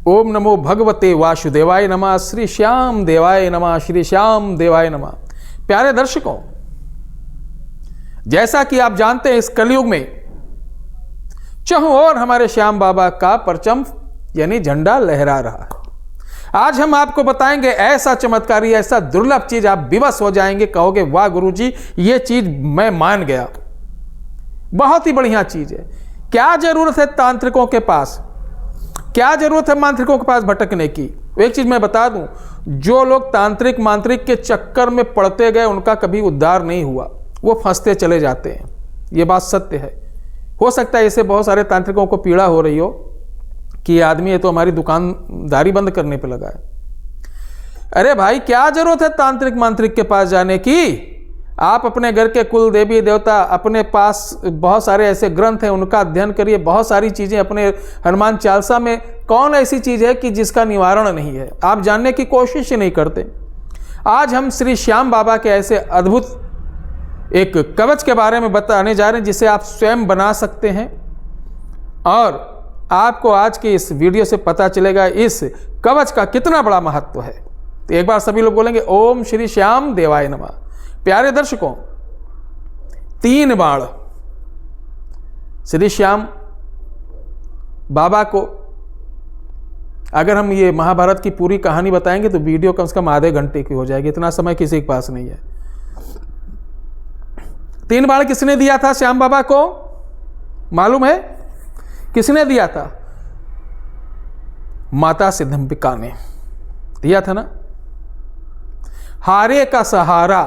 ओम नमो भगवते वासुदेवाय नमः, श्री श्याम देवाय नमः, श्री श्याम देवाय नमः। प्यारे दर्शकों, जैसा कि आप जानते हैं इस कलयुग में चारों ओर हमारे श्याम बाबा का परचम यानी झंडा लहरा रहा है। आज हम आपको बताएंगे ऐसा चमत्कारी, ऐसा दुर्लभ चीज, आप विवश हो जाएंगे, कहोगे वाह गुरुजी ये चीज मैं मान गया, बहुत ही बढ़िया चीज है। क्या जरूरत है तांत्रिकों के पास, क्या जरूरत है मांत्रिकों के पास भटकने की। एक चीज मैं बता दूं, जो लोग तांत्रिक मांत्रिक के चक्कर में पड़ते गए उनका कभी उद्धार नहीं हुआ, वो फंसते चले जाते हैं। ये बात सत्य है। हो सकता है इससे बहुत सारे तांत्रिकों को पीड़ा हो रही हो कि ये आदमी है तो हमारी दुकानदारी बंद करने पे लगा है। अरे भाई क्या जरूरत है तांत्रिक मांत्रिक के पास जाने की। आप अपने घर के कुल देवी देवता, अपने पास बहुत सारे ऐसे ग्रंथ हैं उनका अध्ययन करिए। बहुत सारी चीजें अपने हनुमान चालीसा में कौन ऐसी चीज है कि जिसका निवारण नहीं है, आप जानने की कोशिश ही नहीं करते। आज हम श्री श्याम बाबा के ऐसे अद्भुत एक कवच के बारे में बताने जा रहे हैं जिसे आप स्वयं बना सकते हैं, और आपको आज की इस वीडियो से पता चलेगा इस कवच का कितना बड़ा महत्व है। तो एक बार सभी लोग बोलेंगे ओम श्री श्याम देवाय नमः। प्यारे दर्शकों, 3 बाण श्री श्याम बाबा को, अगर हम ये महाभारत की पूरी कहानी बताएंगे तो वीडियो कम से कम आधे घंटे की हो जाएगी, इतना समय किसी के पास नहीं है। 3 बाण किसने दिया था श्याम बाबा को, मालूम है किसने दिया था? माता सिद्धंबिका ने दिया था ना। हारे का सहारा,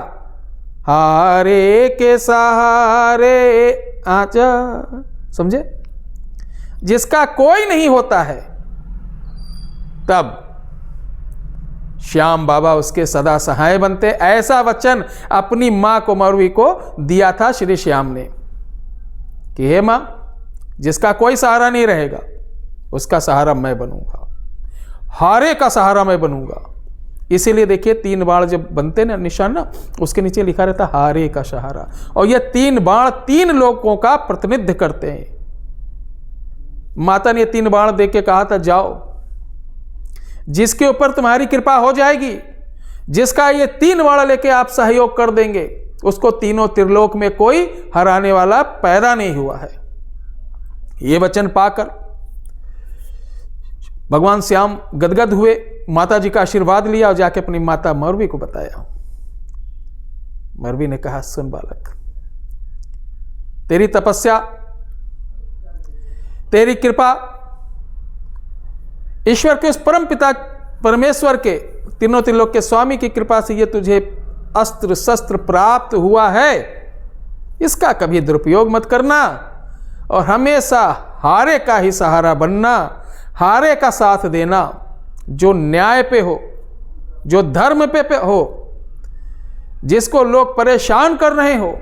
हारे के सहारे आजा, समझे, जिसका कोई नहीं होता है, तब श्याम बाबा उसके सदा सहाय बनते। ऐसा वचन अपनी मां कुमारवी को दिया था श्री श्याम ने कि हे मां, जिसका कोई सहारा नहीं रहेगा उसका सहारा मैं बनूंगा, हारे का सहारा मैं बनूंगा। इसीलिए देखिए 3 बाण जब बनते ना निशान ना, उसके नीचे लिखा रहता हारे का सहारा, और ये 3 बाण 3 लोगों का प्रतिनिधित्व करते हैं। माता ने 3 बाण दे के कहा था जाओ, जिसके ऊपर तुम्हारी कृपा हो जाएगी, जिसका ये 3 बाण लेके आप सहयोग कर देंगे, उसको तीनों त्रिलोक में कोई हराने वाला पैदा नहीं हुआ है। ये वचन पाकर भगवान श्याम गदगद हुए, माता जी का आशीर्वाद लिया और जाके अपनी माता मरवी को बताया। मरवी ने कहा सुन बालक, तेरी तपस्या, तेरी कृपा, ईश्वर के उस परम पिता परमेश्वर के, तीनों त्रिलोक के स्वामी की कृपा से ये तुझे अस्त्र शस्त्र प्राप्त हुआ है, इसका कभी दुरुपयोग मत करना और हमेशा हारे का ही सहारा बनना, हारे का साथ देना, जो न्याय पे हो, जो धर्म पे हो, जिसको लोग परेशान कर रहे हो,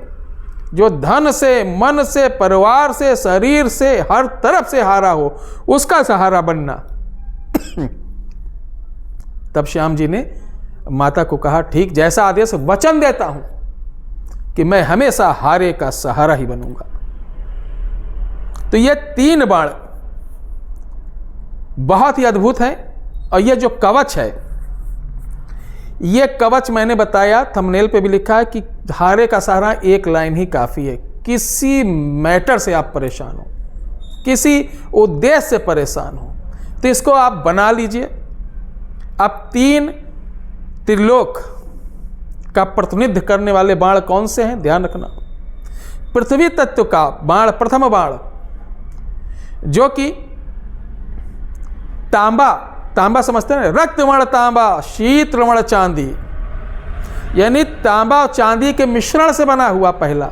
जो धन से, मन से, परिवार से, शरीर से, हर तरफ से हारा हो, उसका सहारा बनना। तब श्याम जी ने माता को कहा ठीक, जैसा आदेश, वचन देता हूं कि मैं हमेशा हारे का सहारा ही बनूंगा। तो ये 3 बाण बहुत ही अद्भुत है। और ये जो कवच है, ये कवच मैंने बताया, थंबनेल पे भी लिखा है कि हारे का सहारा एक लाइन ही काफी है। किसी मैटर से आप परेशान हो, किसी उद्देश्य से परेशान हो, तो इसको आप बना लीजिए। अब 3 त्रिलोक का प्रतिनिधित्व करने वाले बाण कौन से हैं, ध्यान रखना। पृथ्वी तत्व का बाण, प्रथम बाण, जो कि तांबा, तांबा समझते हैं, रक्तवर्ण तांबा, शीतलवर्ण चांदी, यानी तांबा और चांदी के मिश्रण से बना हुआ पहला।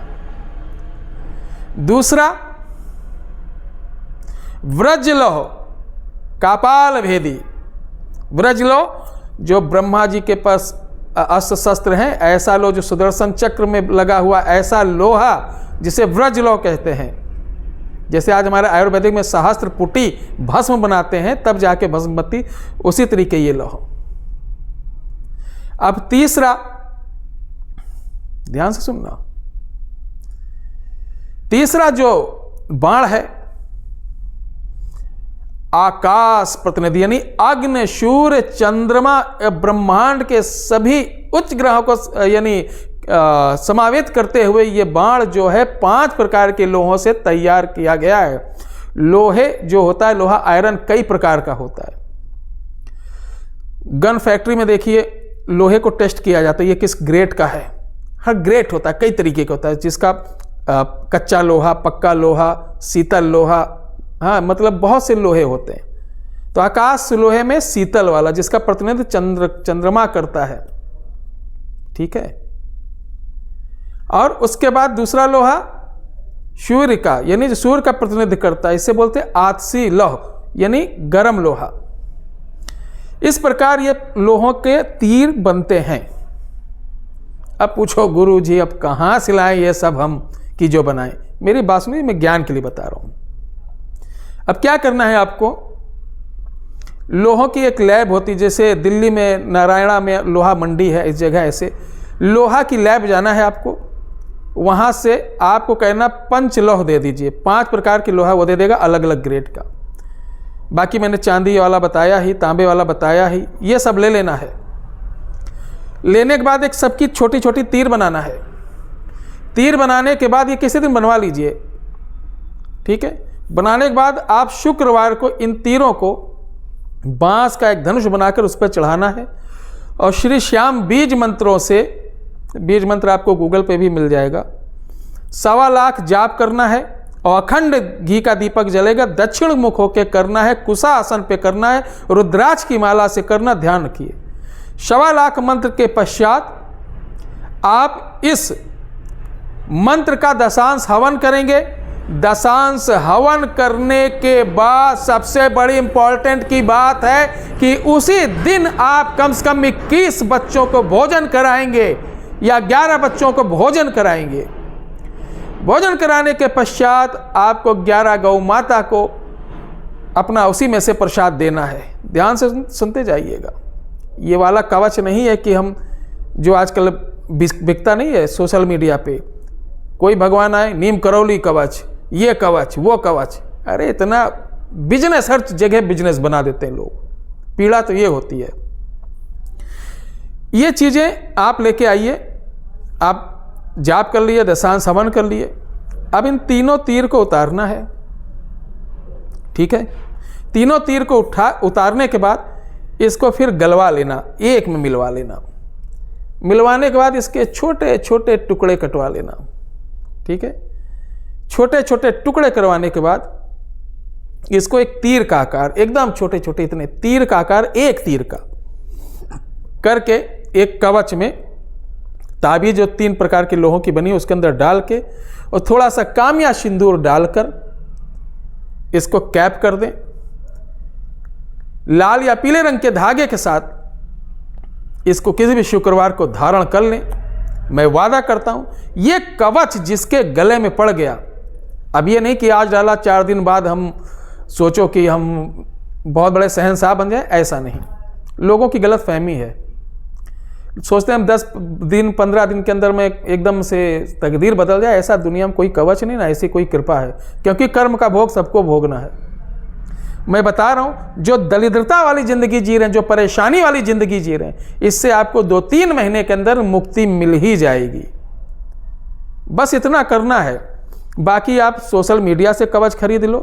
दूसरा व्रजलोह, कापाल भेदी व्रजलोह, जो ब्रह्मा जी के पास अस्त्र शस्त्र हैं, ऐसा लोह जो सुदर्शन चक्र में लगा हुआ, ऐसा लोहा जिसे व्रजलोह कहते हैं। जैसे आज हमारे आयुर्वेदिक में सहस्त्र पुटी भस्म बनाते हैं, तब जाके भस्म बनती, उसी तरीके ये लोह। अब तीसरा, ध्यान से सुनना, तीसरा जो बाण है, आकाश प्रतिनिधि यानी अग्नि, सूर्य, चंद्रमा, ब्रह्मांड के सभी उच्च ग्रहों को यानी समावेत करते हुए ये बाण जो है 5 प्रकार के लोहों से तैयार किया गया है। लोहे जो होता है, लोहा आयरन कई प्रकार का होता है। गन फैक्ट्री में देखिए लोहे को टेस्ट किया जाता है, ये किस ग्रेड का है। हर ग्रेड होता है, कई तरीके का होता है, जिसका कच्चा लोहा, पक्का लोहा, शीतल लोहा, हाँ मतलब बहुत से लोहे होते हैं। तो आकाश लोहे में शीतल वाला, जिसका प्रतिनिधित्व चंद्रमा करता है, ठीक है। और उसके बाद दूसरा लोहा सूर्य का, यानी जो सूर्य का प्रतिनिधित्व करता है, इसे बोलते हैं आतसी लौह यानी गर्म लोहा। इस प्रकार ये लोहों के तीर बनते हैं। अब पूछो गुरु जी अब कहां से लाएं ये सब हम कि जो बनाएं। मेरी बात सुनिए, मैं ज्ञान के लिए बता रहा हूं। अब क्या करना है आपको, लोहों की एक लैब होती, जैसे दिल्ली में नारायणा में लोहा मंडी है, इस जगह ऐसे लोहा की लैब जाना है आपको। वहां से आपको कहना पंचलोह दे दीजिए, 5 प्रकार की लोहा वो दे देगा, अलग अलग ग्रेड का। बाकी मैंने चांदी वाला बताया ही, तांबे वाला बताया ही, ये सब ले लेना है। लेने के बाद एक सबकी छोटी छोटी तीर बनाना है। तीर बनाने के बाद ये किसी दिन बनवा लीजिए, ठीक है। बनाने के बाद आप शुक्रवार को इन तीरों को बांस का एक धनुष बनाकर उस पर चढ़ाना है और श्री श्याम बीज मंत्रों से, बीज मंत्र आपको गूगल पे भी मिल जाएगा, 1.25 लाख जाप करना है और अखंड घी का दीपक जलेगा। दक्षिण मुख होकर करना है, कुशा आसन पे करना है, रुद्राक्ष की माला से करना, ध्यान रखिए। 1.25 लाख मंत्र के पश्चात आप इस मंत्र का दशांश हवन करेंगे। दशांश हवन करने के बाद सबसे बड़ी इंपॉर्टेंट की बात है कि उसी दिन आप कम से कम 21 बच्चों को भोजन कराएंगे या 11 बच्चों को भोजन कराएंगे। भोजन कराने के पश्चात आपको 11 गौ माता को अपना उसी में से प्रसाद देना है। ध्यान से सुनते जाइएगा। ये वाला कवच नहीं है कि हम जो आजकल बिकता नहीं है सोशल मीडिया पे, कोई भगवान आए नीम करौली कवच, ये कवच, वो कवच। अरे इतना बिजनेस, हर जगह बिजनेस बना देते हैं लोग। पीड़ा तो ये होती है। ये चीज़ें आप लेके आइए। आप जाप कर लिए, दशांश हवन कर लिए। अब इन तीनों तीर को उतारना है, ठीक है। तीनों तीर को उतारने के बाद इसको फिर गलवा लेना, एक में मिलवा लेना। मिलवाने के बाद इसके छोटे छोटे टुकड़े कटवा लेना, ठीक है। छोटे छोटे टुकड़े करवाने के बाद इसको एक तीर का आकार, एकदम छोटे छोटे इतने तीर का आकार, एक तीर का करके एक कवच में ताबीज जो 3 प्रकार के लोहों की बनी उसके अंदर डाल के और थोड़ा सा कामिया सिंदूर डालकर इसको कैप कर दें। लाल या पीले रंग के धागे के साथ इसको किसी भी शुक्रवार को धारण कर लें। मैं वादा करता हूं ये कवच जिसके गले में पड़ गया, अब ये नहीं कि आज डाला 4 दिन बाद हम सोचो कि हम बहुत बड़े शहंशाह बन जाए, ऐसा नहीं। लोगों की गलत फहमी है, सोचते हैं हम 10 दिन 15 दिन के अंदर में एकदम से तकदीर बदल जाए। ऐसा दुनिया में कोई कवच नहीं ना, ऐसी कोई कृपा है, क्योंकि कर्म का भोग सबको भोगना है। मैं बता रहा हूं जो दरिद्रता वाली जिंदगी जी रहे हैं, जो परेशानी वाली जिंदगी जी रहे हैं, इससे आपको 2-3 महीने के अंदर मुक्ति मिल ही जाएगी। बस इतना करना है। बाकी आप सोशल मीडिया से कवच खरीद लो।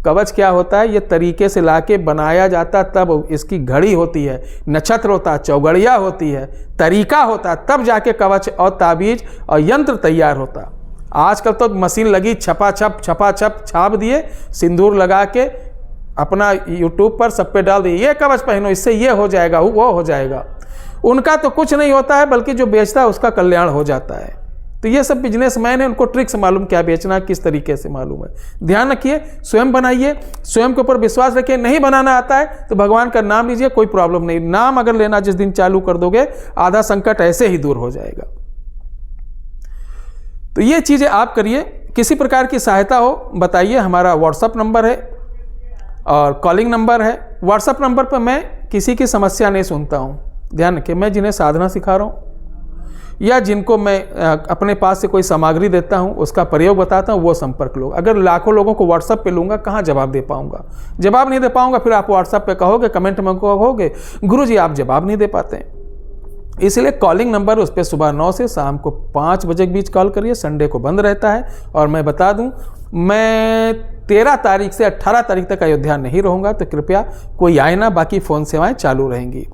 कवच क्या होता है, ये तरीके से लाके बनाया जाता, तब इसकी घड़ी होती है, नक्षत्र होता है, चौगड़िया होती है, तरीका होता है, तब जाके कवच और ताबीज और यंत्र तैयार होता। आजकल तो मशीन लगी, छपाछप छाप दिए, सिंदूर लगा के अपना यूट्यूब पर सब पे डाल दिए, ये कवच पहनो, इससे ये हो जाएगा, वो हो जाएगा। उनका तो कुछ नहीं होता है, बल्कि जो बेचता है उसका कल्याण हो जाता है। तो ये सब बिजनेसमैन है, उनको ट्रिक्स मालूम क्या बेचना किस तरीके से मालूम है। ध्यान रखिए, स्वयं बनाइए, स्वयं के ऊपर विश्वास रखिए। नहीं बनाना आता है तो भगवान का नाम लीजिए, कोई प्रॉब्लम नहीं। नाम अगर लेना जिस दिन चालू कर दोगे, आधा संकट ऐसे ही दूर हो जाएगा। तो ये चीजें आप करिए। किसी प्रकार की सहायता हो बताइए। हमारा व्हाट्सअप नंबर है और कॉलिंग नंबर है। व्हाट्सअप नंबर पर मैं किसी की समस्या नहीं सुनता हूँ, ध्यान रखिए। मैं जिन्हें साधना सिखा रहा हूँ या जिनको मैं अपने पास से कोई सामग्री देता हूं, उसका प्रयोग बताता हूं, वो संपर्क लोग। अगर लाखों लोगों को व्हाट्सएप पे लूँगा, कहाँ जवाब दे पाऊँगा? जवाब नहीं दे पाऊँगा। फिर आप व्हाट्सएप पे कहोगे, कमेंट में कहोगे, गुरुजी आप जवाब नहीं दे पाते हैं। इसलिए कॉलिंग नंबर उस पर सुबह 9 से शाम को 5 बजे के बीच कॉल करिए। संडे को बंद रहता है। और मैं बता दूं, मैं 13 तारीख से 18 तारीख तक अयोध्या नहीं रहूँगा, तो कृपया कोई आए ना, बाकी फ़ोन सेवाएं चालू रहेंगी।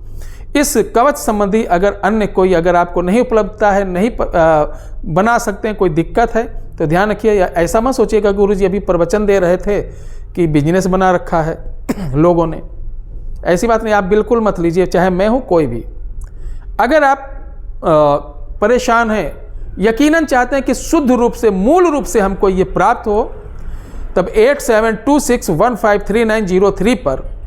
इस कवच संबंधी अगर आपको नहीं उपलब्धता है, नहीं बना सकते हैं, कोई दिक्कत है, तो ध्यान रखिए। ऐसा मत सोचिएगा गुरुजी अभी प्रवचन दे रहे थे कि बिजनेस बना रखा है लोगों ने। ऐसी बात नहीं, आप बिल्कुल मत लीजिए, चाहे मैं हूँ कोई भी। अगर आप परेशान हैं, यकीनन चाहते हैं कि शुद्ध रूप से, मूल रूप से हमको ये प्राप्त हो, तब 8726153903 पर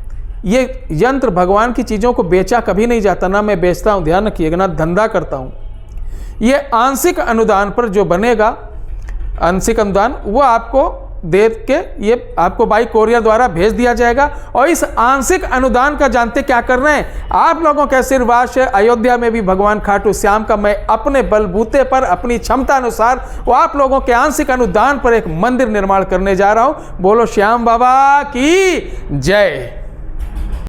ये यंत्र, भगवान की चीज़ों को बेचा कभी नहीं जाता, ना मैं बेचता हूँ, ध्यान रखिएगा, ना धंधा करता हूँ। ये आंशिक अनुदान पर जो बनेगा, आंशिक अनुदान, वो आपको दे के ये आपको बाई कोरियर द्वारा भेज दिया जाएगा। और इस आंशिक अनुदान का जानते क्या करना है? आप लोगों के आशीर्वाद से अयोध्या में भी भगवान खाटू श्याम का मैं अपने बलबूते पर, अपनी क्षमता अनुसार, वो आप लोगों के आंशिक अनुदान पर एक मंदिर निर्माण करने जा रहा हूं। बोलो श्याम बाबा की जय।